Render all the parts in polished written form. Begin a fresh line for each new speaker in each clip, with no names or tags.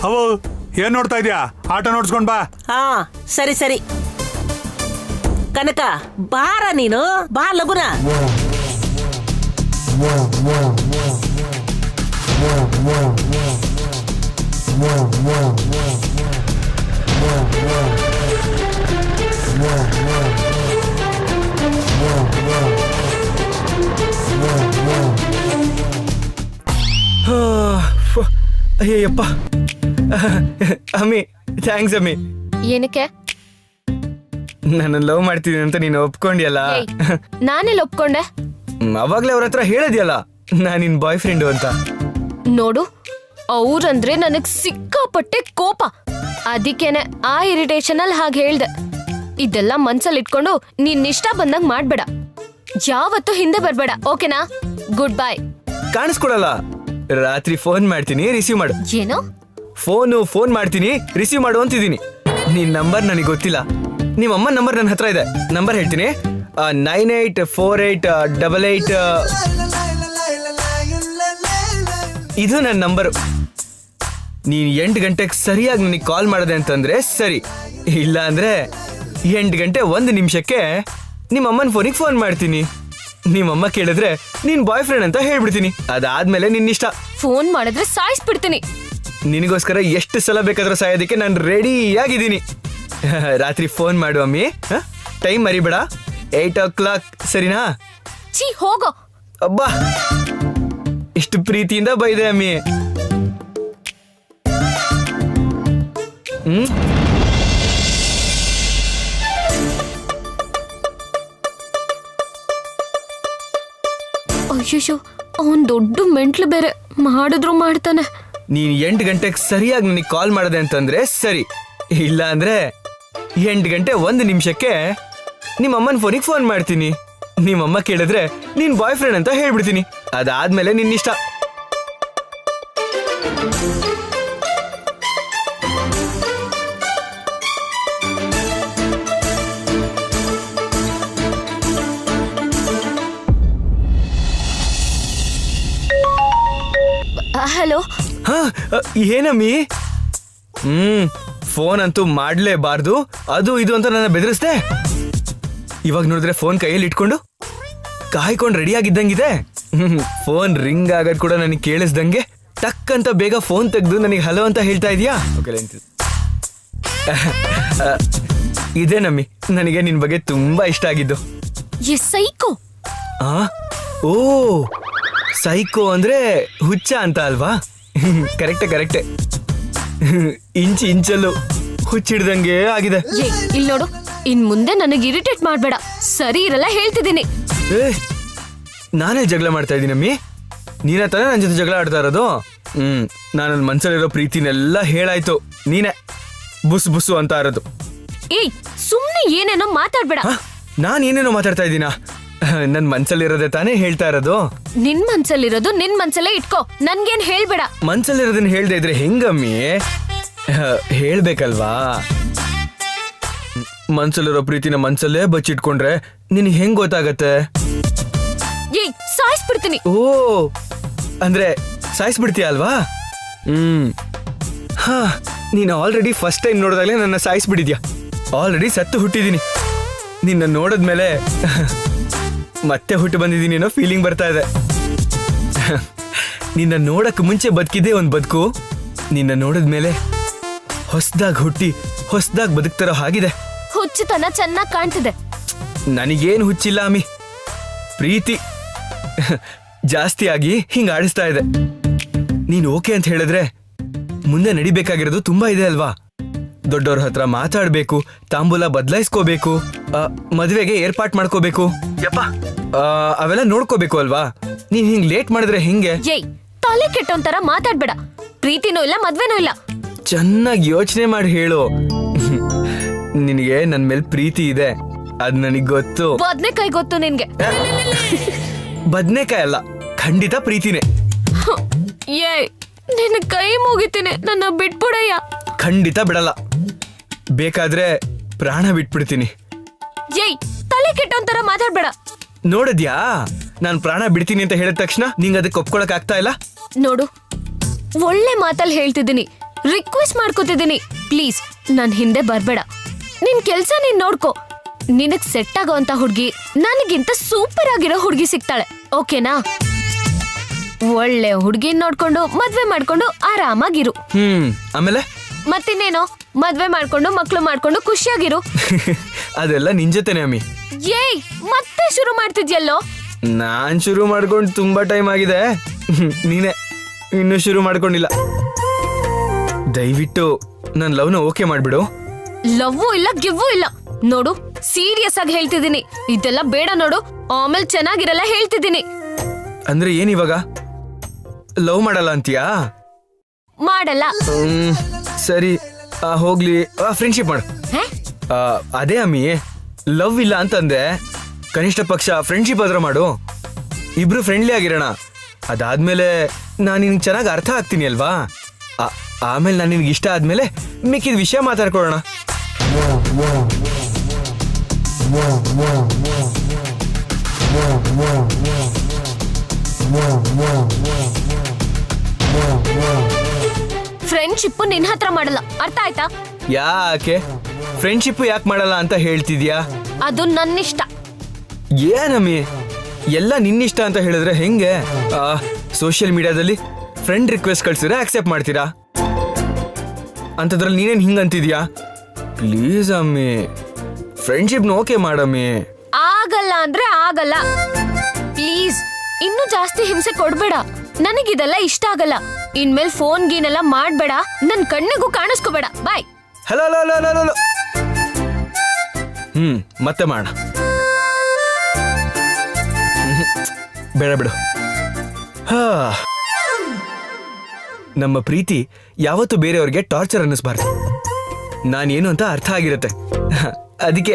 ಅವು ಏನ್ ನೋಡ್ತಾ ಇದ್ಯಾ? ಆಟ ನೋಡ್ಸ್ಕೊಂಡ್ ಬಾ.
ಹಾ ಸರಿ ಸರಿ. ಕನಕ ಬಾರ, ನೀನು ಬಾ ಲಗುನ.
ಅಯ್ಯಪ್ಪ ಅಮ್ಮಿ, ಥ್ಯಾಂಕ್ಸ್ ಅಮ್ಮಿ.
ಏನಕ್ಕೆ?
ನಾನು ಲವ್ ಮಾಡ್ತೀನಿ ಅಂತ ನೀನು ಒಪ್ಕೊಂಡಿಯಲ್ಲ.
ನಾನೆಲ್ಲ ಒಪ್ಕೊಂಡೆ?
ಅವಾಗ್ಲೇ ಅವ್ರ ಹತ್ರ ಹೇಳಿದ್ಯಲ್ಲ ನಾನು ನಿನ್ ಬಾಯ್ ಫ್ರೆಂಡು ಅಂತ.
ನೋಡು, ಅವ್ರಂದ್ರೆ ನನಗ್ ಸಿಕ್ಕಾಪಟ್ಟೆ ಕೋಪ. ಅದಕ್ಕೇನೆ ಆ ಇರಿಟೇಷನ್ ಅಲ್ಲಿ ಹಾಗೆ ಹೇಳ್ದೆ. ಇದೆಲ್ಲ ಮನ್ಸಲ್ಲಿ ಇಟ್ಕೊಂಡು ನೀನ್ ಇಷ್ಟ ಬಂದಂಗ್ ಮಾಡ್ಬೇಡ. ಯಾವತ್ತೂ ಹಿಂದೆ ಬರ್ಬೇಡ, ಓಕೆನಾ? Good bye.
ಕಾಣಿಸ್ಕೊಡಲ್ಲ. ರಾತ್ರಿ ಫೋನ್ ಮಾಡ್ತೀನಿ, ರಿಸೀವ್ ಮಾಡು.
ಏನು?
ಫೋನ್ ಮಾಡ್ತೀನಿ, ರಿಸೀವ್ ಮಾಡು ಅಂತಿದ್ದೀನಿ. ನಿನ್ ನಂಬರ್ ನನಗೆ ಗೊತ್ತಿಲ್ಲ. ನಿಮ್ಮ ಅಮ್ಮನ ನಂಬರ್ ನನ್ನ ಹತ್ರ ಇದೆ. ನಂಬರ್ ಹೇಳ್ತೀನಿ, 984888. ಇದು ನನ್ನ ನಂಬರು. ನೀನ್ 8 ಗಂಟೆಗೆ ಸರಿಯಾಗಿ ನನಗೆ ಕಾಲ್ ಮಾಡಿದೆ ಅಂತಂದ್ರೆ ಸರಿ, ಇಲ್ಲ ಅಂದ್ರೆ 8 ಗಂಟೆ 1 ನಿಮಿಷಕ್ಕೆ ನಿಮ್ಮ ಅಮ್ಮನ ಫೋನಿಗೆ ಫೋನ್ ಮಾಡ್ತೀನಿ. ನಿಮ್ಮಮ್ಮ ಕೇಳಿದ್ರೆ ನೀನ್ ಬಾಯ್ ಫ್ರೆಂಡ್ ಅಂತ ಹೇಳ್ಬಿಡ್ತೀನಿ. ಅದಾದ್ಮೇಲೆ ನಿನ್ನಿಷ್ಟ.
ಫೋನ್ ಮಾಡಿದ್ರೆ ಸಾಯಿಸ್ಬಿಡ್ತೀನಿ.
ನಿನಗೋಸ್ಕರ ಎಷ್ಟು ಸಲ ಬೇಕಾದ್ರೂ ಸಾಯೋದಕ್ಕೆ ನಾನು ರೆಡಿಯಾಗಿದ್ದೀನಿ. ರಾತ್ರಿ ಫೋನ್ ಮಾಡು ಅಮ್ಮಿ. ಟೈಮ್ ಮರಿಬೇಡ, 8 o'clock, ಸರಿನಾ?
ಛೀ, ಹೋಗೋ.
ಅಬ್ಬಾ, ಇಷ್ಟು ಪ್ರೀತಿಯಿಂದ ಬೈದೆ ಅಮ್ಮಿ.
ಅಯ್ಯೋ, ಅವನ್ ದೊಡ್ಡ ಮೆಂಟ್ಲು ಬೇರೆ. ಮಾಡಿದ್ರು ಮಾಡ್ತಾನೆ.
ನೀನ್ 8 ಗಂಟೆಗೆ ಸರಿಯಾಗಿ ನನಗೆ ಕಾಲ್ ಮಾಡಿದೆ ಅಂತಂದ್ರೆ ಸರಿ, ಇಲ್ಲ ಅಂದ್ರೆ 8 ಗಂಟೆ 1 ನಿಮಿಷಕ್ಕೆ ನಿಮ್ಮ ಅಮ್ಮನ ಫೋನಿಗೆ ಫೋನ್ ಮಾಡ್ತೀನಿ. ನಿಮ್ಮಮ್ಮ ಕೇಳಿದ್ರೆ ನೀನ್ ಬಾಯ್ ಫ್ರೆಂಡ್ ಅಂತ ಹೇಳ್ಬಿಡ್ತೀನಿ. ಅದಾದ್ಮೇಲೆ ನಿನ್ನಿಷ್ಟ.
ಹಲೋ.
ಹಾ, ಏನಮ್ಮಿ? ಫೋನ್ ಅಂತೂ ಮಾಡ್ಲೇಬಾರ್ದು, ಅದು ಇದು ಅಂತ ನನ್ನ ಬೆದರಿಸ್ದೆ. ಇವಾಗ ನೋಡಿದ್ರೆ ಫೋನ್ ಕೈಯಲ್ಲಿ ಇಟ್ಕೊಂಡು ಕಾಯ್ಕೊಂಡು ರೆಡಿ ಆಗಿದ್ದಂಗಿದೆ. ಫೋನ್ ರಿಂಗ್ ಆಗೋದು ಕೂಡ ನನಗೆ ಕೇಳಿಸ್ದಂಗೆ ಟಕ್ ಅಂತ ಬೇಗ ಫೋನ್ ತೆಗೆದು ನನಗೆ ಹಲೋ ಅಂತ ಹೇಳ್ತಾ ಇದೀಯಾ? ಇದೇನಮ್ಮಿ ನನಗೆ ನಿನ್ ಬಗ್ಗೆ ತುಂಬಾ ಇಷ್ಟ ಆಗಿದ್ದು.
ಸೈಕೋ.
ಓ, ಸೈಕೋ ಅಂದ್ರೆ ಹುಚ್ಚ ಅಂತ ಅಲ್ವಾ? ಕರೆಕ್ಟೆ. ಇಂಚಲ್ಲೂ ಹುಚ್ಚಿಡ್ದಂಗೆ ಆಗಿದೆ.
ಇಲ್ಲಿ ನೋಡು, ಇನ್ ಮುಂದೆ ನನಗೆ ಇರಿಟೇಟ್ ಮಾಡ್ಬೇಡ, ಸರಿ ಇರಲ್ಲ ಹೇಳ್ತಿದ್ದೀನಿ.
ನಾನೇ ಜಗಳ ಮಾಡ್ತಾ ಇದ್ದೀನಮ್ಮಿ? ನೀನೇ ತಾನೇ ನನ್ನ ಜೊತೆ ಜಗಳ ಆಡ್ತಾ ಇರೋದು? ನಾನು ನನ್ನ ಮನ್ಸಲ್ಲಿರೋ ಪ್ರೀತಿನೆಲ್ಲ ಹೇಳಾಯ್ತು, ನೀನೇ ಬುಸ್ ಬುಸ್ಸು ಅಂತ ಇರೋದು.
ಏಯ್, ಸುಮ್ನೆ ಏನೇನೋ ಮಾತಾಡ್ಬೇಡ.
ನಾನು ಏನೇನೋ ಮಾತಾಡ್ತಾ ಇದ್ದೀನಾ? ನನ್ ಮನ್ಸಲ್ಲಿರೋದೇ ತಾನೇ ಹೇಳ್ತಾ ಇರೋದು.
ನಿನ್ ಮನ್ಸಲ್ಲಿರೋದು ನಿನ್ ಮನ್ಸಲ್ಲೇ ಇಟ್ಕೋ, ನನ್ಗೇನ್ ಹೇಳ್ಬೇಡ.
ಮನ್ಸಲ್ಲಿರೋದನ್ನ ಹೇಳ್ದೆ ಇದ್ರೆ ಹೆಂಗಮ್ಮಿ? ಹೇಳ್ಬೇಕಲ್ವಾ? ಮನ್ಸಲ್ಲಿರೋ ಪ್ರೀತಿನ ಮನ್ಸಲ್ಲೇ ಬಚ್ಚಿಟ್ಕೊಂಡ್ರೆ ನಿನ್ ಹೆಂಗ್ ಗೊತ್ತಾಗತ್ತೆ?
ಏಯ್, ಸಾಯಿಸ್ಬಿಡ್ತೀನಿ.
ಓ, ಅಂದ್ರೆ ಸಾಯಿಸ್ಬಿಡ್ತೀಯ ಅಲ್ವಾ? ಹಾ, ನೀನು ಆಲ್ರೆಡಿ ಫಸ್ಟ್ ಟೈಮ್ ನೋಡಿದಾಗಲೇ ನನ್ನ ಸಾಯಿಸ್ಬಿಟ್ಟಿದ್ಯಾ. ಆಲ್ರೆಡಿ ಸತ್ತು ಹುಟ್ಟಿದೀನಿ. ನಿನ್ನ ನೋಡಿದ್ಮೇಲೆ ಮತ್ತೆ ಹುಟ್ಟು ಬಂದಿದ್ದೀನಿ ಅನ್ನೋ ಫೀಲಿಂಗ್ ಬರ್ತಾ ಇದೆ. ನಿನ್ನ ನೋಡಕ್ ಮುಂಚೆ ಬದುಕಿದ್ದೆ ಒಂದು ಬದುಕು, ನಿನ್ನ ನೋಡಿದ್ಮೇಲೆ ಹೊಸದಾಗಿ ಹುಟ್ಟಿ ಹೊಸದಾಗಿ ಬದುಕ್ತಾರೋ ಹಾಗಿದೆ.
ಹುಚ್ಚುತನ ಚೆನ್ನಾಗಿ ಕಾಣ್ತಿದೆ.
ನನಗೇನು ಹುಚ್ಚಿಲ್ಲ ಅಮ್ಮಿ, ಪ್ರೀತಿ ಜಾಸ್ತಿ ಆಗಿ ಹಿಂಗ ಆಡಿಸ್ತಾ ಇದೆ. ನೀನು ಓಕೆ ಅಂತ ಹೇಳಿದ್ರೆ ಮುಂದೆ ನಡಿಬೇಕಾಗಿರೋದು ತುಂಬಾ ಇದೆ ಅಲ್ವಾ? ದೊಡ್ಡವ್ರ ಹತ್ರ ಮಾತಾಡ್ಬೇಕು, ತಾಂಬೂಲ ಬದಲಾಯಿಸ್ಕೋಬೇಕು, ಮದುವೆಗೆ ಏರ್ಪಾಟ್ ಮಾಡ್ಕೋಬೇಕು, ಅವೆಲ್ಲ ನೋಡ್ಕೋಬೇಕು ಅಲ್ವಾ? ನೀನ್ ಹಿಂಗ್ ಲೇಟ್ ಮಾಡಿದ್ರೆ ಹಿಂಗೆ?
ಏಯ್, ತಲೆ ಕೆಟ್ಟೊಂತರ ಮಾತಾಡ್ಬೇಡ. ಪ್ರೀತಿನೂ ಇಲ್ಲ, ಮದ್ವೆನೂ ಇಲ್ಲ.
ಚೆನ್ನಾಗಿ ಯೋಚನೆ ಮಾಡಿ ಹೇಳು. ನಿನಗೆ ನನ್ ಮೇಲೆ ಪ್ರೀತಿ ಇದೆ, ಅದ್ ನನಗ್ ಗೊತ್ತು.
ಬದ್ನೆಕಾಯಿ ಗೊತ್ತು ನಿನ್ಗೆ?
ಬದ್ನೆಕಾಯಿ ಅಲ್ಲ, ಖಂಡಿತ ಪ್ರೀತಿನೇ.
ಏಯ್, ನಿನ್ನ ಕೈ ಮುಗಿತೀನಿ, ನನ್ನ ಬಿಟ್ಬಿಡಯ್ಯ.
ಖಂಡಿತ ಬಿಡಲ್ಲ, ಬೇಕಾದ್ರೆ ಪ್ರಾಣ ಬಿಟ್ಬಿಡ್ತೀನಿ.
ಏಯ್, ತಲೆ ಕೆಟ್ಟೊಂತರ ಮಾತಾಡ್ಬೇಡ.
ನೋಡಿದ್ಯಾ, ನಾನ್ ಪ್ರಾಣ ಬಿಡ್ತೀನಿ ಅಂತ ಹೇಳಿದ ತಕ್ಷಣ ನಿಂಗೆ ಅದಕ್ಕೆ ಒಪ್ಕೊಳಕ್ ಆಗ್ತಾ ಇಲ್ಲ.
ನೋಡು, ಒಳ್ಳೆ ಮಾತಲ್ಲಿ ಹೇಳ್ತಿದ್ದೀನಿ, ರಿಕ್ವೆಸ್ಟ್ ಮಾಡ್ಕೋತಿದ್ದೀನಿ, ಪ್ಲೀಸ್ ನನ್ ಹಿಂದೆ ಬರ್ಬೇಡ. ನಿನ್ ಕೆಲ್ಸ ನೀನ್ ನೋಡ್ಕೋ. ನಿನಗ್ ಸೆಟ್ ಆಗೋಂತ ಹುಡ್ಗಿ ನನಗಿಂತ ಸೂಪರ್ ಆಗಿರೋ ಹುಡ್ಗಿ ಸಿಗ್ತಾಳೆ, ಓಕೆನಾ? ಒಳ್ಳೆ ಹುಡ್ಗಿ ನೋಡ್ಕೊಂಡು ಮದ್ವೆ ಮಾಡ್ಕೊಂಡು ಆರಾಮಾಗಿರು.
ಆಮೇಲೆ
ಮತ್ತಿನ್ನೇನೋ, ಮದ್ವೆ ಮಾಡ್ಕೊಂಡು ಮಕ್ಳು ಮಾಡ್ಕೊಂಡು ಖುಷಿಯಾಗಿರು.
ಅದೆಲ್ಲ ನಿನ್ ಜೊತೆನೆ ಅಮ್ಮಿ.
ಏಯ್, ಮತ್ತೆ ಶುರು ಮಾಡ್ತಿದ್ಯಲ್ಲೋ.
ನಾನ್ ಶುರು ಮಾಡ್ಕೊಂಡು ತುಂಬಾ ಟೈಮ್ ಆಗಿದೆ, ನೀನೆ ಇನ್ನೂ ಶುರು ಮಾಡ್ಕೊಂಡಿಲ್ಲ. ದಯವಿಟ್ಟು ನನ್ ಲವ್ನ ಓಕೆ ಮಾಡ್ಬಿಡು.
ಲವ್ವು ಇಲ್ಲ ಗಿವ್ವು ಇಲ್ಲ ನೋಡು, ಸೀರಿಯಸ್ ಆಗಿ ಹೇಳ್ತಿದ್ದೀನಿ. ಇದೆಲ್ಲ ಬೇಡ ನೋಡು, ಆಮೇಲೆ ಚೆನ್ನಾಗಿರಲ್ಲ ಹೇಳ್ತಿದ್ದೀನಿ.
ಅಂದ್ರೆ ಏನಿವಾಗ ಲವ್ ಮಾಡಲ್ಲ ಅಂತೀಯಾ?
ಮಾಡಲ್ಲ.
ಸರಿ, ಹೋಗ್ಲಿ, ಫ್ರೆಂಡ್ಶಿಪ್ ಮಾಡು.
ಹೇ?
ಅದೇ ಅಮ್ಮಿ, ಲವ್ ಇಲ್ಲ ಅಂತಂದೆ, ಕನಿಷ್ಠ ಪಕ್ಷ ಫ್ರೆಂಡ್ಶಿಪ್ ಆದ್ರೂ ಮಾಡು. ಇಬ್ರು ಫ್ರೆಂಡ್ಲಿ ಆಗಿರೋಣ. ಅದಾದ್ಮೇಲೆ ನಾನು ನಿನ್ಗೆ ಚೆನ್ನಾಗಿ ಅರ್ಥ ಆಗ್ತೀನಿ ಅಲ್ವಾ? ಆಮೇಲೆ ನಾನು ನಿನ್ಗೆ ಇಷ್ಟ ಆದ್ಮೇಲೆ ಮಿಕ್ಕಿದ ವಿಷಯ ಮಾತಾಡ್ಕೊಳ್ಳೋಣ.
ಫ್ರೆಂಡ್ಶಿಪ್ ನಿನ್ ಹತ್ರ ಮಾಡಲ್ಲ, ಅರ್ಥ ಆಯ್ತಾ?
ಯಾಕೆ ಫ್ರೆಂಡ್ಶಿಪ್ ಯಾಕೆ ಮಾಡಲ್ಲ ಅಂತ ಹೇಳ್ತಿದ್ಯಾ?
ಅದು ನನ್ನಿಷ್ಟ.
ಏನಮ್ಮಿ, ಎಲ್ಲ ನಿನ್ನಿಷ್ಟ ಅಂತ ಹೇಳಿದ್ರೆ ಹೆಂಗೆ? ಸೋಷಿಯಲ್ ಮೀಡಿಯಾದಲ್ಲಿ ಫ್ರೆಂಡ್ ರಿಕ್ವೆಸ್ಟ್ ಕಳ್ಸಿದ್ರೆ ಆಕ್ಸೆಪ್ಟ್ ಮಾಡ್ತೀರಾ? ಅಂತದ್ರಲ್ಲಿ ನೀನೇನ್ ಹಿಂಗಂತಿದ್ಯಾ? ಪ್ಲೀಸ್ ಅಮ್ಮಿ, ಫ್ರೆಂಡ್ಶಿಪ್ನ ಓಕೆ ಮಾಡಮ್ಮಿ.
ಆಗಲ್ಲ ಅಂದ್ರೆ ಆಗಲ್ಲ, ಪ್ಲೀಸ್. ಇನ್ನೂ ಜಾಸ್ತಿ ಹಿಂಸೆ ಕೊಡ್ಬೇಡ, ನನಗಿದೆಲ್ಲ ಇಷ್ಟ ಆಗಲ್ಲ. ಇನ್ಮೇಲೆ ಫೋನ್ ಗೀನೆಲ್ಲ ಮಾಡ್ಬೇಡ, ನನ್ ಕಣ್ಣಿಗೂ ಕಾಣಿಸ್ಕೋಬೇಡ. Bye.
Hello hello hello hello. ಮತ್ತೆ ಮಾಡ. ಬೇಡ ಬಿಡು. ನಮ್ಮ ಪ್ರೀತಿ ಯಾವತ್ತು ಬೇರೆಯವ್ರಿಗೆ ಟಾರ್ಚರ್ ಅನ್ನಿಸ್ಬಾರ್ದು. ನಾನೇನು ಅಂತ ಅರ್ಥ ಆಗಿರುತ್ತೆ. ಅದಕ್ಕೆ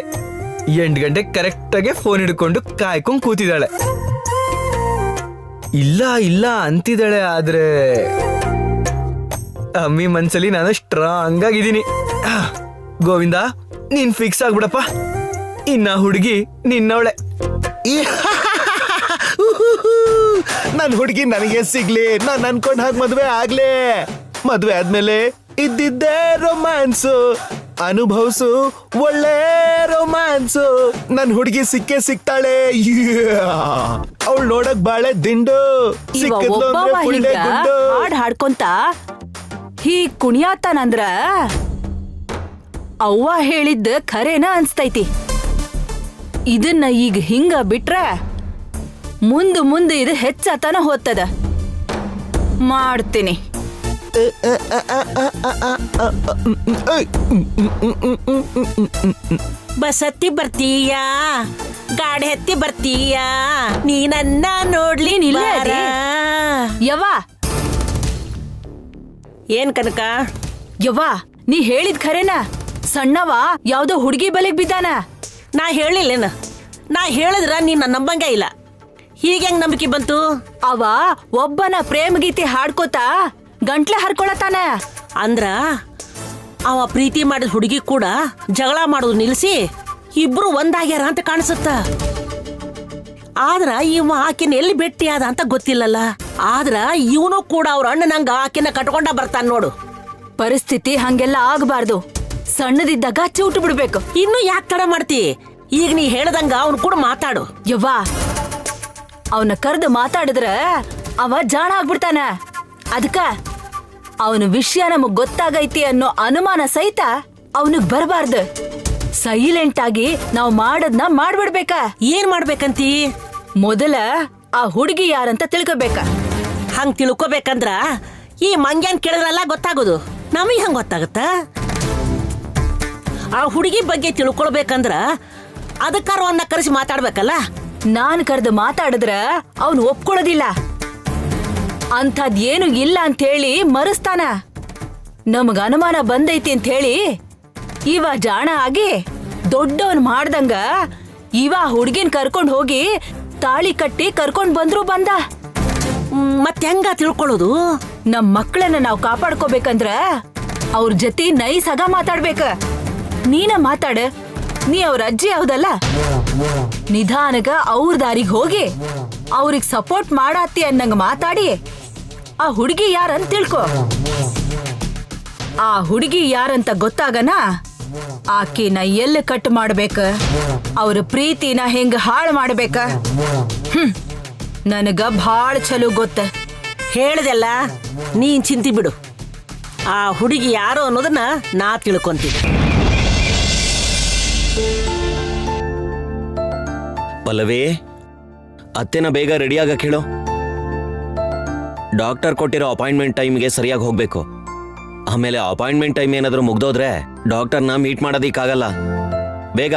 8 ಗಂಟೆ ಕರೆಕ್ಟಾಗೆ ಫೋನ್ ಹಿಡ್ಕೊಂಡು ಕಾಯ್ಕೊಂಡು ಕೂತಿದ್ದಾಳೆ. ಇಲ್ಲ ಇಲ್ಲ ಅಂತಿದ್ದಾಳೆ, ಆದ್ರೆ ಅಮ್ಮಿ ಮನ್ಸಲ್ಲಿ ನಾನು ಸ್ಟ್ರಾಂಗ್ ಆಗಿದ್ದೀನಿ. ಗೋವಿಂದ, ನೀನ್ ಫಿಕ್ಸ್ ಆಗ್ಬಿಡಪ್ಪ. ಇನ್ನ ಹುಡುಗಿ ನಿನ್ನವಳೆ.
ನನ್ ಹುಡುಗಿ ನನಗೆ ಸಿಗ್ಲಿ, ನಾನ್ ಅನ್ಕೊಂಡ್ ಹಾಗೆ ಮದ್ವೆ ಆಗ್ಲೇ. ಮದ್ವೆ ಆದ್ಮೇಲೆ ಇದ್ದಿದ್ದೇ ರೊಮ್ಯಾನ್ಸು ಅನುಭವ್ಸು, ಒಳ್ಳೆ ರೊಮ್ಯಾನ್ಸು. ನನ್ ಹುಡುಗಿ ಸಿಕ್ಕೇ ಸಿಗ್ತಾಳೆ. ಅವಳು ನೋಡಕ್ ಬಾಳೆ ದಿಂಡು, ಸಿಕ್ಕಿದ್ಲು ಅಂದ್ರೆ ಪುಳ್ಳೆ ಗುಂಡು.
ಹಾಡ್ ಹಾಡ್ಕೊಂತ ಹೀಗ್ ಕುಣಿಯಾತಾನಂದ್ರ ಅವ್ವ ಹೇಳಿದ್ದ ಖರೇನ ಅನ್ಸ್ತೈತಿ. ಇದನ್ನ ಈಗ ಹಿಂಗ ಬಿಟ್ರೆ ಮುಂದೆ ಇದು ಹೆಚ್ಚಾತನ ಹೋಗ್ತದ. ಮಾಡ್ತೀನಿ.
ಬಸ್ ಹತ್ತಿ ಬರ್ತೀಯಾ, ಗಾಡಿ ಹತ್ತಿ ಬರ್ತೀಯಾ, ನೀ ನನ್ನ ನೋಡ್ಲಿ
ಇಲ್ಲೇ ಅದಿ? ಯವ್ವ
ಏನ್ ಕನಕ?
ಯವ್ವ, ನೀ ಹೇಳಿದ್ ಖರೇನ? ಸಣ್ಣವ ಯಾವ್ದೋ ಹುಡುಗಿ ಬಲೆಗ್ ಬಿದ್ದಾನ.
ನಾ ಹೇಳಿಲ್ಲೇನ? ನಾ ಹೇಳಿದ್ರ ನೀನ್ ನಂಬಂಗ ಇಲ್ಲ. ಹೀಗೆಂಗ್ ನಂಬಿಕೆ ಬಂತು?
ಅವ ಒಬ್ಬನ ಪ್ರೇಮ ಗೀತೆ ಹಾಡ್ಕೋತ ಗಂಟ್ಲೆ ಹರ್ಕೊಳತಾನ.
ಅಂದ್ರ ಅವ ಪ್ರೀತಿ ಮಾಡಿದ ಹುಡುಗಿ ಕೂಡ ಜಗಳ ಮಾಡೋದು ನಿಲ್ಸಿ ಇಬ್ರು ಒಂದಾಗ್ಯಾರ ಅಂತ ಕಾಣಿಸುತ್ತ. ಆದ್ರ ಇವ ಆಕಿನ ಎಲ್ಲಿ ಭೇಟಿಯಾದ ಅಂತ ಗೊತ್ತಿಲ್ಲಲ್ಲ. ಆದ್ರ ಇವನು ಕೂಡ ಅವ್ರ ಅಣ್ಣನಂಗ ಆಕಿನ ಕಟ್ಕೊಂಡ ಬರ್ತಾನ ನೋಡು.
ಪರಿಸ್ಥಿತಿ ಹಂಗೆಲ್ಲ ಆಗಬಾರ್ದು. ಸಣ್ಣದಿದ್ದಾಗ ಚೂಟು ಬಿಡ್ಬೇಕು.
ಇನ್ನು ಯಾಕೆ ತಡ ಮಾಡ್ತಿ? ಈಗ ನೀ ಹೇಳ್ದಂಗ ಅವನು ಕೂಡ ಮಾತಾಡು.
ಯವ್ವ, ಅವನ ಕರೆದು ಮಾತಾಡಿದ್ರ ಅವ ಜಾಣ ಆಗ್ಬಿಡ್ತಾನ. ಅದಕ್ಕ ಅವನ ವಿಷಯ ನಮಗ್ ಗೊತ್ತಾಗೈತಿ ಅನ್ನೋ ಅನುಮಾನ ಸಹಿತ ಅವನಿಗೆ ಬರಬಾರ್ದು. ಸೈಲೆಂಟ್ ಆಗಿ ನಾವ್ ಮಾಡದ್ನ ಮಾಡ್ಬಿಡ್ಬೇಕ.
ಏನ್ ಮಾಡ್ಬೇಕಂತಿ?
ಮೊದಲ ಆ ಹುಡುಗಿ ಯಾರಂತ ತಿಳ್ಕೊಬೇಕ.
ಹಂಗ್ ತಿಳ್ಕೊಬೇಕಂದ್ರ ಈ ಮಂಗ್ಯಾನ್ ಕೇಳಿದ್ರಲ್ಲ ಗೊತ್ತಾಗೋದು. ನಮಗ್ ಹಂಗ ಗೊತ್ತಾಗತ್ತ? ಆ ಹುಡುಗಿ ಬಗ್ಗೆ ತಿಳ್ಕೊಳ್ಬೇಕಂದ್ರ ಅದಕ್ಕಾರ ಅವನ್ನ ಕರೆಸಿ ಮಾತಾಡ್ಬೇಕಲ್ಲ.
ನಾನ್ ಕರೆದು ಮಾತಾಡಿದ್ರ ಅವನು ಒಪ್ಕೊಳ್ಳೋದಿಲ್ಲ. ಅಂಥದ್ ಏನು ಇಲ್ಲ ಅಂತ ಹೇಳಿ ಮರೆಸ್ತಾನ. ನಮಗ ಅನುಮಾನ ಬಂದೈತಿ ಅಂತ ಹೇಳಿ ಇವ ಜಾಣ ಆಗಿ ದೊಡ್ಡವನ್ ಮಾಡ್ದಂಗ ಇವ ಹುಡ್ಗಿನ್ ಕರ್ಕೊಂಡ್ ಹೋಗಿ ತಾಳಿ ಕಟ್ಟಿ ಕರ್ಕೊಂಡ್ ಬಂದ್ರು ಬಂದ.
ಮತ್ತೆ ಹೆಂಗ ತಿಳ್ಕೊಳ್ಳೋದು?
ನಮ್ ಮಕ್ಕಳನ್ನ ನಾವ್ ಕಾಪಾಡ್ಕೋಬೇಕಂದ್ರ ಅವ್ರ ಜೊತೆ ನೈಸ್ ಆಗ ಮಾತಾಡ್ಬೇಕ. ನೀನ ಮಾತಾಡ, ನೀ ಅವ್ರ ಅಜ್ಜಿ ಹೌದಲ್ಲ. ನಿಧಾನಗ ಅವ್ರ ದಾರಿಗ್ ಹೋಗಿ ಅವ್ರಿಗೆ ಸಪೋರ್ಟ್ ಮಾಡಾತಿ ಅನ್ನಂಗ ಮಾತಾಡಿ ಆ ಹುಡುಗಿ ಯಾರಂತ ತಿಳ್ಕೊ. ಆ ಹುಡುಗಿ ಯಾರಂತ ಗೊತ್ತಾಗನ ಆಕಿನ ಎಲ್ಲಿ ಕಟ್ ಮಾಡ್ಬೇಕ, ಅವ್ರ ಪ್ರೀತಿನ ಹೆಂಗ ಹಾಳು ಮಾಡ್ಬೇಕ, ನನಗ ಭಾಳ ಚಲೋ ಗೊತ್ತ.
ಹೇಳ್ದೆಲ್ಲ ನೀನ್ ಚಿಂತಿ ಬಿಡು. ಆ ಹುಡುಗಿ ಯಾರು ಅನ್ನೋದನ್ನ ನಾ ತಿಳ್ಕೊಂತೀನಿ.
ಪಲ್ಲವಿ, ಅತ್ತೆನ ಬೇಗ ರೆಡಿ ಆಗಕ್ಕೆ ಹೇಳು. ಡಾಕ್ಟರ್ ಕೊಟ್ಟಿರೋ ಅಪಾಯಿಂಟ್ಮೆಂಟ್ ಟೈಮ್ಗೆ ಸರಿಯಾಗಿ ಹೋಗ್ಬೇಕು. ಆಮೇಲೆ ಅಪಾಯಿಂಟ್ಮೆಂಟ್ ಟೈಮ್ ಏನಾದರೂ ಮುಗ್ದೋದ್ರೆ ಡಾಕ್ಟರ್ನ ಮೀಟ್ ಮಾಡೋದಿಕ್ಕಾಗಲ್ಲ. ಬೇಗ.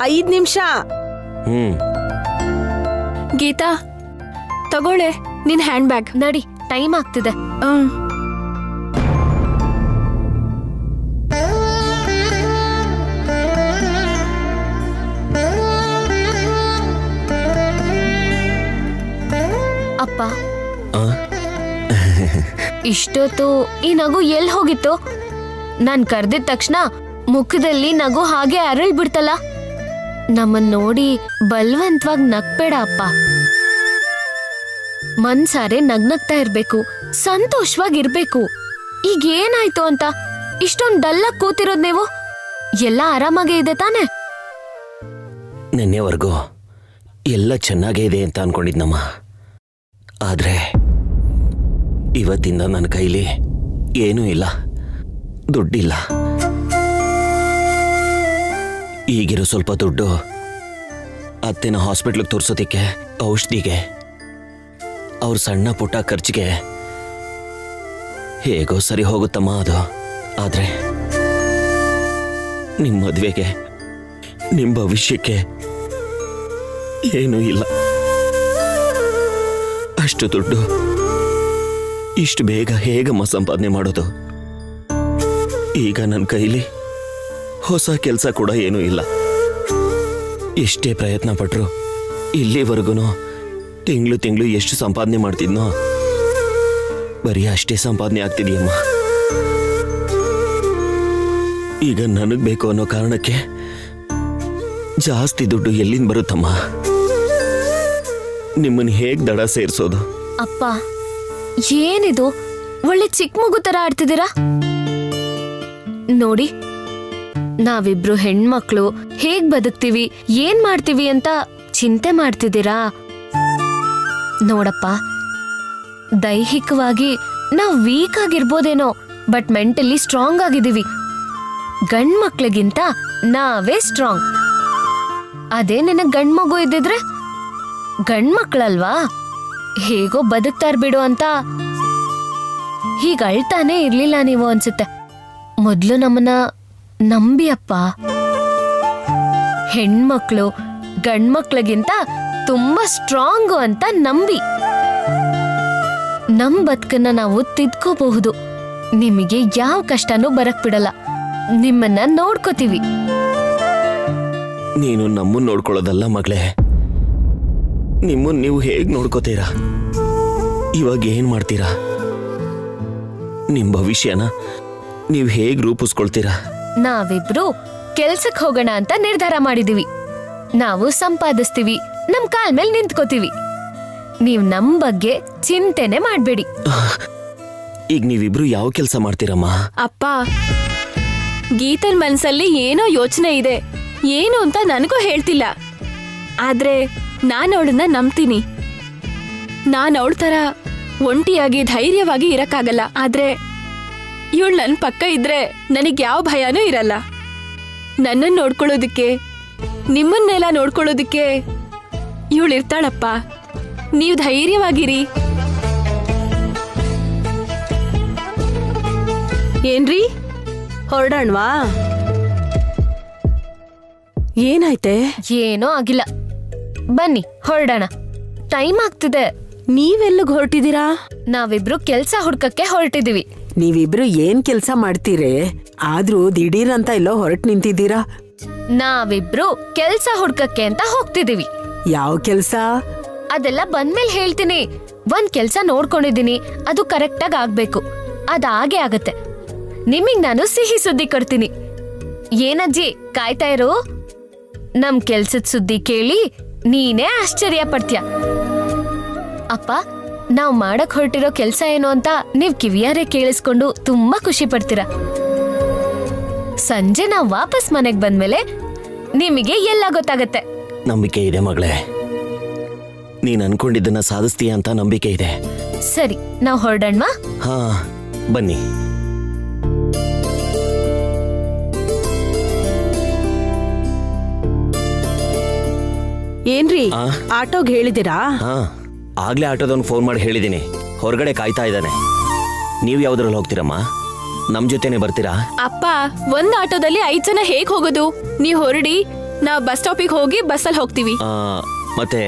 5 ನಿಮಿಷ. ಗೀತಾ, ತಗೊಳ್ಳೆ ನಿನ್ ಹ್ಯಾಂಡ್ ಬ್ಯಾಗ್.
ನಡಿ, ಟೈಮ್ ಆಗ್ತಿದೆ. ಅಪ್ಪ, ಇಷ್ಟೊತ್ತು ಈ ನಗು ಎಲ್ಲಿ ಹೋಗಿತ್ತು? ನಾನ್ ಕರ್ದಿದ ತಕ್ಷಣ ಮುಖದಲ್ಲಿ ನಗು ಹಾಗೆ ಅರಳ್ ಬಿಡ್ತಲ್ಲ. ನಮ್ಮನ್ ನೋಡಿ ಬಲ್ವಂತವಾಗಿ ನಗ್ಬೇಡ ಅಪ್ಪ. ಮನ್ಸಾರೆ ನಗ್ನಗ್ತಾ ಇರ್ಬೇಕು, ಸಂತೋಷವಾಗಿರ್ಬೇಕು. ಈಗ ಏನಾಯ್ತು ಅಂತ ಇಷ್ಟೊಂದ್ ಡಲ್ಲಾಗಿ ಕೂತಿರೋದ್ ನೀವು? ಎಲ್ಲ ಆರಾಮಾಗೇ ಇದೆ ತಾನೆ?
ನಿನ್ನೆವರೆಗೂ ಎಲ್ಲ ಚೆನ್ನಾಗೇ ಇದೆ ಅಂತ ಅನ್ಕೊಂಡಿದ್ನಮ್ಮ. ಆದ್ರೆ ಇವತ್ತಿಂದ ನನ್ನ ಕೈಲಿ ಏನೂ ಇಲ್ಲ, ದುಡ್ಡಿಲ್ಲ. ಈಗಿರೋ ಸ್ವಲ್ಪ ದುಡ್ಡು ಅತ್ತೆನ ಹಾಸ್ಪಿಟ್ಲಿಗೆ ತೋರಿಸೋದಿಕ್ಕೆ, ಔಷಧಿಗೆ, ಅವ್ರ ಸಣ್ಣ ಪುಟ್ಟ ಖರ್ಚಿಗೆ ಹೇಗೋ ಸರಿ ಹೋಗುತ್ತಮ್ಮ ಅದು. ಆದ್ರೆ ನಿಮ್ಮ ಮದುವೆಗೆ, ನಿಮ್ಮ ಭವಿಷ್ಯಕ್ಕೆ ಏನೂ ಇಲ್ಲ. ಅಷ್ಟು ದುಡ್ಡು ಇಷ್ಟು ಬೇಗ ಹೇಗಮ್ಮ ಸಂಪಾದನೆ ಮಾಡೋದು? ಈಗ ನನ್ನ ಕೈಲಿ ಹೊಸ ಕೆಲಸ ಕೂಡ ಏನೂ ಇಲ್ಲ. ಎಷ್ಟೇ ಪ್ರಯತ್ನ ಪಟ್ರು ಇಲ್ಲಿವರೆಗೂ ತಿಂಗಳು ಎಷ್ಟು ಸಂಪಾದನೆ ಮಾಡ್ತಿದ್ನೋ ಬರೀ ಅಷ್ಟೇ ಸಂಪಾದನೆ ಆಗ್ತಿದೆಯಮ್ಮ. ಈಗ ನನಗ್ ಬೇಕು ಅನ್ನೋ ಕಾರಣಕ್ಕೆ ಜಾಸ್ತಿ ದುಡ್ಡು ಎಲ್ಲಿಂದ ಬರುತ್ತಮ್ಮ? ನಿಮ್ಮನ್ನ ಹೇಗ್ ದಡ ಸೇರ್ಸೋದು?
ಅಪ್ಪ, ಏನಿದು ಒಳ್ಳೆ ಚಿಕ್ಕ ಮಗು ತರ ಆಡ್ತಿದ್ದೀರಾ? ನೋಡಿ, ನಾವಿಬ್ರು ಹೆಣ್ಮಕ್ಳು ಹೇಗ್ ಬದುಕ್ತೀವಿ, ಏನ್ ಮಾಡ್ತೀವಿ ಅಂತ ಚಿಂತೆ ಮಾಡ್ತಿದ್ದೀರಾ? ನೋಡಪ್ಪ, ದೈಹಿಕವಾಗಿ ನಾವ್ ವೀಕ್ ಆಗಿರ್ಬೋದೇನೋ, ಬಟ್ ಮೆಂಟಲಿ ಸ್ಟ್ರಾಂಗ್ ಆಗಿದ್ದೀವಿ. ಗಂಡ್ ಮಕ್ಳಿಗಿಂತ ನಾವೇ ಸ್ಟ್ರಾಂಗ್. ಅದೇ ನಿನಗ್ ಗಂಡ್ ಮಗು ಇದ್ದಿದ್ರೆ ಗಂಡ್ ಮಕ್ಳಲ್ವಾ, ಹೇಗೋ ಬದುಕ್ತಾ ಇರ್ಬಿಡು ಅಂತ ಹೀಗ ಅಳ್ತಾನೆ ಇರ್ಲಿಲ್ಲ ನೀವು ಅನ್ಸುತ್ತೆ. ಮೊದ್ಲು ನಮ್ಮನ್ನ ನಂಬಿ ಅಪ್ಪ. ಹೆಣ್ಮಕ್ಳು ಗಂಡ್ಮಕ್ಳಿಗಿಂತ ತುಂಬಾ ಸ್ಟ್ರಾಂಗು ಅಂತ ನಂಬಿ. ನಮ್ ಬದುಕನ್ನ ನಾವು ತಿದ್ಕೋಬಹುದು. ನಿಮಗೆ ಯಾವ ಕಷ್ಟನೂ ಬರಕ್ ಬಿಡಲ್ಲ. ನಿಮ್ಮನ್ನ ನೋಡ್ಕೋತೀವಿ.
ನೀನು ನಮ್ಮನ್ನ ನೋಡ್ಕೊಳ್ಳೋದಲ್ಲ ಮಗಳೇ, ನಿಮ್ಮನ್ನ ನೀವು ಹೇಗ್ ನೋಡ್ಕೋತೀರಾ? ಇವಾಗ ಏನ್ ಮಾಡ್ತೀರಾ? ನಿಮ್ ಭವಿಷ್ಯನ ನೀವು ಹೇಗ್ ರೂಪಿಸ್ಕೊಳ್ತೀರಾ?
ನಾವಿಬ್ರು ಕೆಲ್ಸಕ್ ಹೋಗೋಣ ಅಂತ ನಿರ್ಧಾರ ಮಾಡಿದೀವಿ. ನಾವು ಸಂಪಾದಿಸ್ತೀವಿ, ನಮ್ ಕಾಲ್ ಮೇಲೆ ನಿಂತ್ಕೋತೀವಿ. ನೀವ್ ನಮ್ ಬಗ್ಗೆ ಚಿಂತೆನೆ ಮಾಡ್ಬೇಡಿ.
ಈಗ ನೀವಿಬ್ರು ಯಾವ ಕೆಲಸ ಮಾಡ್ತೀರಮ್ಮ?
ಅಪ್ಪ, ಗೀತನ್ ಮನ್ಸಲ್ಲಿ ಏನೋ ಯೋಚನೆ ಇದೆ, ಏನು ಅಂತ ನನಗೂ ಹೇಳ್ತಿಲ್ಲ. ಆದ್ರೆ ನಾನು ಅವಳನ್ನ ನಂಬ್ತೀನಿ. ನಾನು ಅವಳ ತರ ಒಂಟಿಯಾಗಿ ಧೈರ್ಯವಾಗಿ ಇರಕ್ಕಾಗಲ್ಲ. ಆದ್ರೆ ಇವಳು ನನ್ನ ಪಕ್ಕ ಇದ್ರೆ ನನಗೆ ಯಾವ ಭಯನೂ ಇರಲ್ಲ. ನನ್ನನ್ನು ನೋಡ್ಕೊಳ್ಳೋದಕ್ಕೆ, ನಿಮ್ಮನ್ನೆಲ್ಲ ನೋಡ್ಕೊಳ್ಳೋದಕ್ಕೆ ಇವಳು ಇರ್ತಾಳಪ್ಪ. ನೀವು ಧೈರ್ಯವಾಗಿರಿ.
ಏನ್ರಿ, ಹೊರಡೋಣವಾ? ಏನಾಯ್ತೆ?
ಏನೋ ಆಗಿಲ್ಲ, ಬನ್ನಿ ಹೊರಡೋಣ. ಟೈಮ್ ಆಗ್ತಿದೆ.
ನೀವೆಲ್ಲಿಗೆ ಹೊರಟಿದ್ದೀರಾ?
ನಾವಿಬ್ರು ಕೆಲ್ಸ ಹುಡ್ಕಕ್ಕೆ ಹೊರಟಿದೀವಿ.
ನೀವಿಬ್ರು ಏನ್ ಕೆಲ್ಸ ಮಾಡ್ತೀರಿ? ಆದ್ರೂ ದಿಢೀರ್ ಅಂತ ಎಲ್ಲೋ ಹೊರಟ್ ನಿಂತಿದ್ದೀರಾ?
ನಾವಿಬ್ರು ಕೆಲ್ಸ ಹುಡ್ಕಕ್ಕೆ ಅಂತ ಹೋಗ್ತಿದೀವಿ.
ಯಾವ ಕೆಲ್ಸ?
ಅದೆಲ್ಲ ಬಂದ್ಮೇಲೆ ಹೇಳ್ತೀನಿ. ಒಂದ್ ಕೆಲ್ಸ ನೋಡ್ಕೊಂಡಿದೀನಿ, ಅದು ಕರೆಕ್ಟಾಗಿ ಆಗ್ಬೇಕು. ಅದಾಗೆ ಆಗತ್ತೆ. ನಿಮಗ್ ನಾನು ಸಿಹಿ ಸುದ್ದಿ ಕೊಡ್ತೀನಿ. ಏನಜ್ಜಿ, ಕಾಯ್ತಾ ಇರು. ನಮ್ ಕೆಲ್ಸದ ಸುದ್ದಿ ಕೇಳಿ ನೀನೇ ಆಶ್ಚರ್ಯ ಪಡ್ತೀಯ. ಅಪ್ಪ, ನಾವ್ ಮಾಡಕ್ ಹೊರಟಿರೋ ಕೆಲ್ಸ ಏನು ಅಂತ ನೀವ್ ಕಿವಿಯಾರೆ ಕೇಳಿಸ್ಕೊಂಡು ತುಂಬಾ ಖುಷಿ ಪಡ್ತೀರಾ. ಸಂಜೆ ನಾವ್ ವಾಪಸ್ ಮನೆಗ್ ಬಂದ್ಮೇಲೆ ನಿಮಗೆ ಎಲ್ಲ ಗೊತ್ತಾಗತ್ತೆ.
ನಂಬಿಕೆ ಇದೆ ಮಗಳೇ, ನೀನ್ ಅನ್ಕೊಂಡಿದ್ದನ್ನ ಸಾಧಿಸ್ತೀಯ ಅಂತ ನಂಬಿಕೆ ಇದೆ.
ಸರಿ, ನಾವ್ ಹೊರಡಣ್ವಾ?
ಹಾ, ಬನ್ನಿ.
ಏನ್ರಿ
ಆ?
ಆಟೋಗ್ ಹೇಳಿದಿರಾ?
ಹಾ, ಆಗ್ಲೇ ಆಟೋದವ್ನು ಫೋನ್ ಮಾಡಿ ಹೇಳಿದೀನಿ, ಹೊರಗಡೆ ಕಾಯ್ತಾ ಇದ್ದಾನೆ. ನೀವ್ ಯಾವ್ದ್ರಲ್ಲಿ ಹೋಗ್ತೀರಮ್ಮ? ನಮ್ ಜೊತೆನೆ ಬರ್ತೀರಾ?
ಅಪ್ಪ, ಒಂದ್ ಆಟೋದಲ್ಲಿ 5 ಜನ ಹೇಗ್ ಹೋಗೋದು? ನೀವ್ ಹೊರಡಿ, ನಾವ್ ಬಸ್ ಸ್ಟಾಪಿಗೆ ಹೋಗಿ ಬಸ್ಸಲ್ಲಿ ಹೋಗ್ತೀವಿ.
ಮತ್ತೆ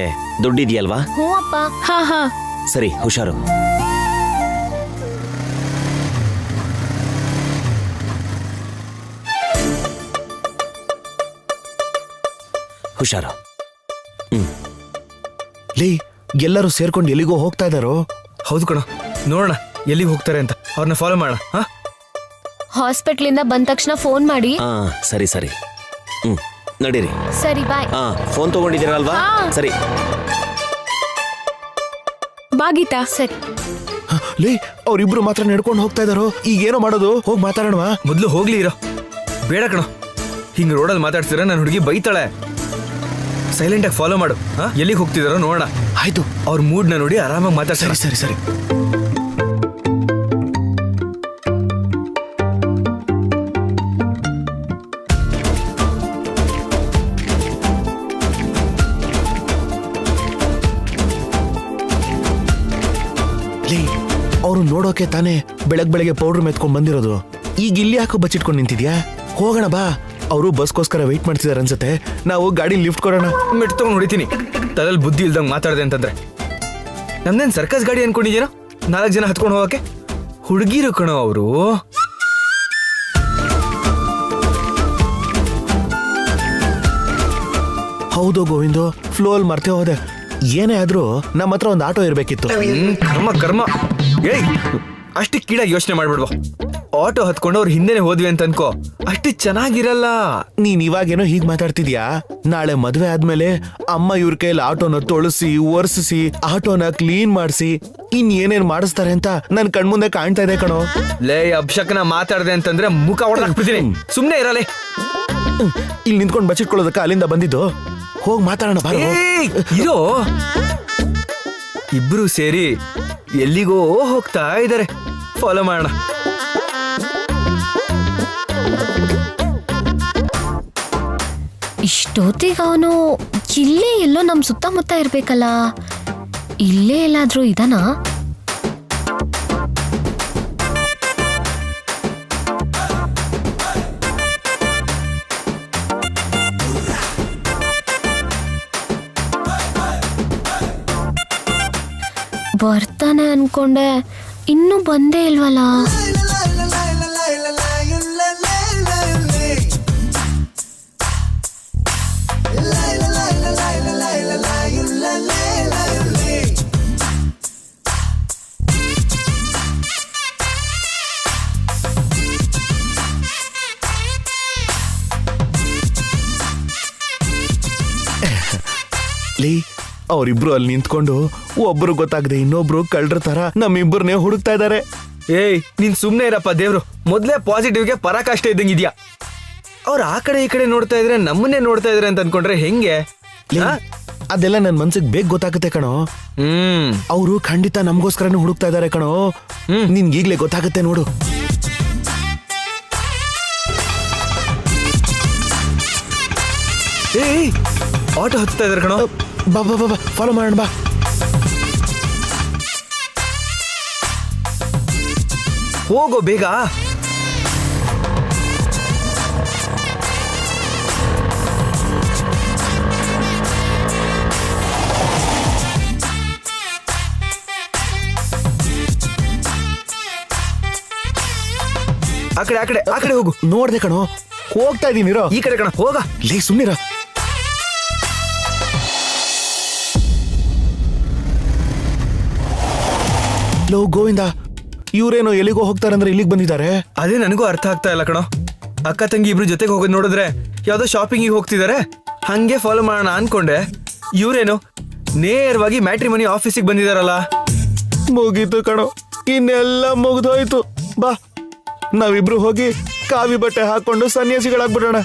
ದುಡ್ಡಿದ್ಯಲ್ವಾ?
ಹ್ಞೂ ಅಪ್ಪ.
ಹಾ ಹಾ.
ಸರಿ, ಹುಷಾರು. ಹುಷಾರು.
ಲೇ, ಎಲ್ಲರೂ ಸೇರ್ಕೊಂಡು ಎಲ್ಲಿಗೋ ಹೋಗ್ತಾ ಇದಾರೋ?
ಹೌದು ಕಣ, ನೋಡೋಣ ಎಲ್ಲಿಗೆ ಹೋಗ್ತಾರೆ ಅಂತ. ಅವ್ರನ್ನ ಫಾಲೋ ಮಾಡೋಣ. ಹಾ,
ಹಾಸ್ಪಿಟ್ಲಿಂದ ಬಂದ ತಕ್ಷಣ ಫೋನ್ ಮಾಡಿ.
ಹಾ, ಸರಿ ಸರಿ. ನಡೀರಿ.
ಸರಿ, ಬಾಯ್.
ಹಾ, ಫೋನ್ ತಗೊಂಡಿದ್ದೀರಲ್ವಾ? ಸರಿ.
ಬಾ ಗೀತಾ.
ಸರಿ.
ಲೇ, ಅವ್ರಿಬ್ರು ಮಾತ್ರ ನಡ್ಕೊಂಡು ಹೋಗ್ತಾ ಇದಾರೋ? ಈಗೇನೋ ಮಾಡೋದು? ಹೋಗಿ ಮಾತಾಡೋಣವಾ?
ಮೊದ್ಲು ಹೋಗ್ಲಿ ಇರೋ. ಬೇಡ ಕಣ, ಹಿಂಗ್ ರೋಡಲ್ಲಿ ಮಾತಾಡ್ತಿರ ನನ್ನ ಹುಡುಗಿ ಬೈತಾಳೆ. ಸೈಲೆಂಟ್ ಆಗಿ ಫಾಲೋ ಮಾಡು. ಹಾ, ಎಲ್ಲಿಗೆ ಹೋಗ್ತಿದಾರೋ ನೋಡೋಣ.
ಆಯ್ತು.
ಅವ್ರ ಮೂಡ್ನ ನೋಡಿ ಆರಾಮಾಗಿ ಮಾತಾಡ್ತಾರೆ.
ಸರಿ ಸರಿ. ಲೇ, ಅವ್ರು ನೋಡೋಕೆ ತಾನೇ ಬೆಳಗ್ಗೆ ಪೌಡರ್ ಮೆತ್ಕೊಂಡ್ ಬಂದಿರೋದು. ಈಗ ಇಲ್ಲಿ ಯಾಕೋ ಬಚ್ಚಿಟ್ಕೊಂಡು ನಿಂತಿದ್ಯಾ? ಹೋಗೋಣ ಬಾ. ಅವರು ಬಸ್ಗೋಸ್ಕರ ವೆಯ್ಟ್ ಮಾಡ್ತಿದಾರೆ ಅನ್ಸುತ್ತೆ. ನಾವು ಗಾಡಿ ಲಿಫ್ಟ್ ಕೊಡೋಣ.
ಮೆಟ್ ತಗೊಂಡು ಹೊಡಿತೀನಿ. ತಲೆಯಲ್ಲಿ ಬುದ್ಧಿ ಇಲ್ದಂಗೆ ಮಾತಾಡಿದೆ ಅಂತಂದ್ರೆ ನಮ್ದೇನ್ ಸರ್ಕಸ್ ಗಾಡಿ ಅನ್ಕೊಂಡಿದ್ದೀರಾ? 4 ಜನ ಹತ್ಕೊಂಡು ಹೋಗಕ್ಕೆ? ಹುಡುಗಿರು ಕಣೋ ಅವರು.
ಹೌದು ಗೋವಿಂದು, ಫ್ಲೋ ಅಲ್ಲಿ ಮರ್ತೇ ಹೋದೆ. ಏನೇ ಆದ್ರೂ ನಮ್ಮ ಹತ್ರ ಒಂದು ಆಟೋ ಇರ್ಬೇಕಿತ್ತು.
ಕರ್ಮ ಕರ್ಮ. ಏಯ್, ಅಷ್ಟು ಕೀಳಾಗಿ ಯೋಚನೆ ಮಾಡ್ಬಿಡ್ವಾ. ಆಟೋ ಹತ್ಕೊಂಡು ಅವ್ರ ಹಿಂದೆನೆ ಹೋದ್ವಿ ಅಂತ ಅನ್ಕೋ, ಅಷ್ಟು ಚೆನ್ನಾಗಿರಲ್ಲ.
ನೀನ್ ಇವಾಗೇನೋ ಹೀಗ್ ಮಾತಾಡ್ತಿದ್ಯಾ? ನಾಳೆ ಮದ್ವೆ ಆದ್ಮೇಲೆ ಅಮ್ಮ ಇವ್ರ ಕೈಯಲ್ಲಿ ಆಟೋನ ತೊಳಸಿ ಒರೆಸಿ ಆಟೋನ ಕ್ಲೀನ್ ಮಾಡಿಸಿ ಇನ್ ಏನೇನ್ ಮಾಡಿಸ್ತಾರೆ ಅಂತ ನನ್ ಕಣ್ಮುಂದೆ ಕಾಣ್ತಾ ಇದೆ ಕಣೋ.
ಲೇ, ಅಭಿಷೇಕನ ಮಾತಾಡ್ದೆ ಅಂತಂದ್ರೆ ಮುಖ ಹೊಡೆದಾಕ್ಬಿಡ್ತೀನಿ. ಸುಮ್ನೆ ಇರಲೇ.
ಇಲ್ಲಿ ನಿಂತ್ಕೊಂಡು ಬಚ್ಚಿಟ್ಕೊಳ್ಳೋದಕ್ಕ ಅಲ್ಲಿಂದ ಬಂದಿದ್ದು. ಹೋಗ್ ಮಾತಾಡೋಣ ಬಾರೋ.
ಇರೋ. ಇಬ್ರು ಸೇರಿ ಎಲ್ಲಿಗೋ ಹೋಗ್ತಾ ಇದಾರೆ. ಫಾಲೋ ಮಾಡೋಣ.
ಇಷ್ಟೊತ್ತಿಗೆ ಅವನು ಇಲ್ಲೇ ಎಲ್ಲೋ ನಮ್ ಸುತ್ತಮುತ್ತ ಇರ್ಬೇಕಲ್ಲ. ಇಲ್ಲೇ ಎಲ್ಲಾದ್ರೂ ಇದಾನಾ? ಬರ್ತಾನೆ ಅನ್ಕೊಂಡೆ, ಇನ್ನೂ ಬಂದೇ ಇಲ್ವಲ್ಲ.
ಲೇ, ಅವ್ರಿಬ್ರು ಅಲ್ಲಿ ನಿಂತ್ಕೊಂಡು ಒಬ್ರು ಗೊತ್ತಾಗದೆ ಇನ್ನೊಬ್ರು ಕಳ್ರ ತರ ನಮ್ಮಿಬ್ಬರನ್ನೇ ಹುಡುಕ್ತಾ ಇದಾರೆ.
ಏಯ್, ನೀನ್ ಸುಮ್ನೆ ಇರಪ್ಪ ದೇವ್ರು. ಮೊದ್ಲೇ ಪಾಸಿಟಿವ್ಗೆ ಪರಾಕಾಷ್ಠೆ ಇದ್ದಂಗೆ ಇದೆಯಾ? ಅವ್ರು ಆ ಕಡೆ ಈ ಕಡೆ ನೋಡ್ತಾ ಇದ್ರೆ ನಮ್ಮನ್ನೇ ನೋಡ್ತಾ ಇದ್ರೆ ಅಂತ ಅನ್ಕೊಂಡ್ರೆ ಹೆಂಗೆ?
ಅದೆಲ್ಲ ನನ್ ಮನ್ಸಿಗೆ ಬೇಗ ಗೊತ್ತಾಗುತ್ತೆ ಕಣೋ. ಅವರು ಖಂಡಿತ ನಮಗೋಸ್ಕರನೇ ಹುಡುಕ್ತಾ ಇದಾರೆ ಕಣೋ. ನಿನ್ಗೆ ಈಗ್ಲೇ ಗೊತ್ತಾಗುತ್ತೆ ನೋಡು.
ಏಯ್, ಆಟೋ ಹತ್ತಾ ಇದಾರೆ ಕಣೋ.
ಬಾ ಬಾ ಬಾ, ಫಾಲೋ ಮಾಡೋಣ ಬಾ.
ಹೋಗೋ ಬೇಗ. ಆ ಕಡೆ ಆ ಕಡೆ ಆ ಕಡೆ ಹೋಗು.
ನೋಡ್ದೆ ಕಣೋ, ಹೋಗ್ತಾ ಇದೀನಿರೋ.
ಈ ಕಡೆ ಕಣ, ಹೋಗ.
ಲೇ, ಸುಮ್ನಿರ. ಲೋ ಗೋವಿಂದ, ಇವ್ರೇನೋ ಎಲ್ಲಿಗೋ ಹೋಗ್ತಾರಂದ್ರೆ ಇಲ್ಲಿಗೆ ಬಂದಿದ್ದಾರೆ.
ಅದೇ ನನಗೂ ಅರ್ಥ ಆಗ್ತಾ ಇಲ್ಲ ಕಣೋ. ಅಕ್ಕ ತಂಗಿ ಇಬ್ರು ಜೊತೆಗೆ ಹೋಗೋದು ನೋಡಿದ್ರೆ ಯಾವ್ದೋ ಶಾಪಿಂಗಿಗೆ ಹೋಗ್ತಿದ್ದಾರೆ. ಹಂಗೆ ಫಾಲೋ ಮಾಡೋಣ ಅನ್ಕೊಂಡೆ. ಇವ್ರೇನು ನೇರವಾಗಿ ಮ್ಯಾಟ್ರಿಮನಿ ಆಫೀಸಿಗೆ ಬಂದಿದಾರಲ್ಲ.
ಮುಗೀತು ಕಣೋ, ಇನ್ನೆಲ್ಲ ಮುಗ್ದೋಯ್ತು. ಬಾ ನಾವಿಬ್ರು ಹೋಗಿ ಕಾವಿ ಬಟ್ಟೆ ಹಾಕೊಂಡು ಸನ್ಯಾಸಿಗಳಾಗ್ಬಿಡೋಣ,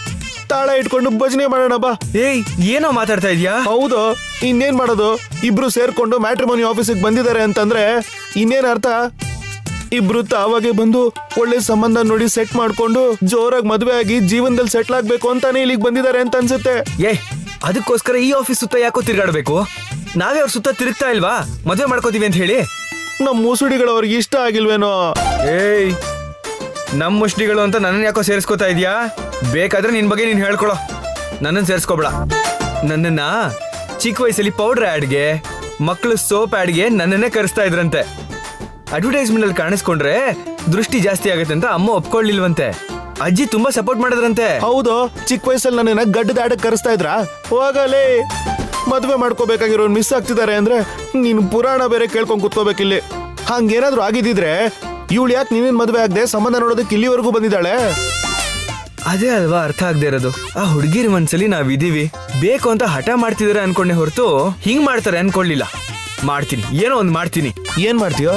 ತಾಳ ಇಟ್ಕೊಂಡು ಭಜನೆ ಮಾಡೋಣ. ಬಾ.
ಏಯ್ ಏನೋ ಮಾತಾಡ್ತಾ ಇದ್ಯಾ?
ಹೌದು, ಇನ್ನೇನ್ ಮಾಡೋದು? ಇಬ್ರು ಸೇರ್ಕೊಂಡು ಮ್ಯಾಟ್ರಿಮೋನಿ ಆಫೀಸಿಗೆ ಬಂದಿದ್ದಾರೆ ಅಂತಂದ್ರೆ ಇನ್ನೇನ್ ಅರ್ಥ? ಇಬ್ರು ತಾವಾಗೆ ಬಂದು ಒಳ್ಳೆ ಸಂಬಂಧ ನೋಡಿ ಸೆಟ್ ಮಾಡ್ಕೊಂಡು ಜೋರಾಗಿ ಮದ್ವೆ ಆಗಿ ಜೀವನದಲ್ಲಿ ಸೆಟ್ಲ್ ಆಗ್ಬೇಕು ಅಂತಾನೆ ಇಲ್ಲಿಗೆ ಬಂದಿದ್ದಾರೆ ಅಂತ ಅನ್ಸುತ್ತೆ.
ಅದಕ್ಕೋಸ್ಕರ ಈ ಆಫೀಸ್ ಸುತ್ತ ಯಾಕೋ ತಿರ್ಗಾಡ್ಬೇಕು? ನಾವೇ ಅವ್ರ ಸುತ್ತ ತಿರುಗ್ತಾ ಇಲ್ವಾ ಮದ್ವೆ ಮಾಡ್ಕೋತೀವಿ ಅಂತ ಹೇಳಿ?
ನಮ್ ಮುಸುಡಿಗಳು ಅವ್ರಿಗೆ ಇಷ್ಟ ಆಗಿಲ್ವೇನೋ?
ಏಯ್ ನಮ್ ಮುಷ್ಟಿಗಳು ಅಂತ ನನ್ನನ್ನು ಯಾಕೋ ಸೇರಿಸ್ಕೋತಾ ಇದೀಯಾ? ಬೇಕಾದ್ರೆ ನಿನ್ ಬಗ್ಗೆ ನೀನ್ ಹೇಳ್ಕೊಳೋ, ನನ್ನನ್ನು ಸೇರಿಸ್ಕೋಬೇಡ. ನನ್ನನ್ನ ಚಿಕ್ಕ ವಯಸ್ಸಲ್ಲಿ ಪೌಡರ್ ಆಡ್ಗೆ, ಮಕ್ಕಳು ಸೋಪ್ ಆಡ್ಗೆ ನನ್ನನ್ನೇ ಕರೆಸ್ತಾ ಇದ್ರಂತೆ. ಅಡ್ವರ್ಟೈಸ್ಮೆಂಟ್ ಅಲ್ಲಿ ಕಾಣಿಸ್ಕೊಂಡ್ರೆ ದೃಷ್ಟಿ ಜಾಸ್ತಿ ಆಗುತ್ತೆ ಅಂತ ಅಮ್ಮ ಒಪ್ಕೊಳ್ಳಿಲ್ವಂತೆ. ಅಜ್ಜಿ ತುಂಬಾ ಸಪೋರ್ಟ್ ಮಾಡಿದ್ರಂತೆ.
ಹೌದು, ಚಿಕ್ಕ ವಯಸ್ಸಲ್ಲಿ ನನ್ನನ್ನ ಗಡ್ಡದ ಆಡಕ್ ಕರೆಸ್ತಾ ಇದ್ರ? ಹೋಗಲೇ, ಮದ್ವೆ ಮಾಡ್ಕೋಬೇಕಾಗಿರೋ ಮಿಸ್ ಆಗ್ತಿದ್ದಾರೆ ಅಂದ್ರೆ ನೀನು ಪುರಾಣ ಬೇರೆ ಕೇಳ್ಕೊಂಡ್ ಕುತ್ಕೋಬೇಕಿಲ್ಲಿ. ಹಂಗೇನಾದ್ರೂ ಆಗಿದ್ದಿದ್ರೆ ಇವಳು ಯಾಕೆ ನೀನೇನ್ ಮದ್ವೆ ಆಗದೆ ಸಂಬಂಧ ನೋಡೋದಕ್ಕೆ ಇಲ್ಲಿವರೆಗೂ ಬಂದಿದ್ದಾಳೆ?
ಅದೇ ಅಲ್ವಾ ಅರ್ಥ ಆಗದೆ ಇರೋದು. ಆ ಹುಡುಗಿರ ಮನ್ಸಲ್ಲಿ ನಾವಿದೀವಿ, ಬೇಕು ಅಂತ ಹಠ ಮಾಡ್ತಿದಾರೆ ಅನ್ಕೊಂಡೆ ಹೊರತು ಹಿಂಗ್ ಮಾಡ್ತಾರೆ ಅನ್ಕೊಳ್ಳಿಲ್ಲ. ಮಾಡ್ತೀನಿ, ಏನೋ ಒಂದ್ ಮಾಡ್ತೀನಿ.
ಏನ್ ಮಾಡ್ತೀಯೋ?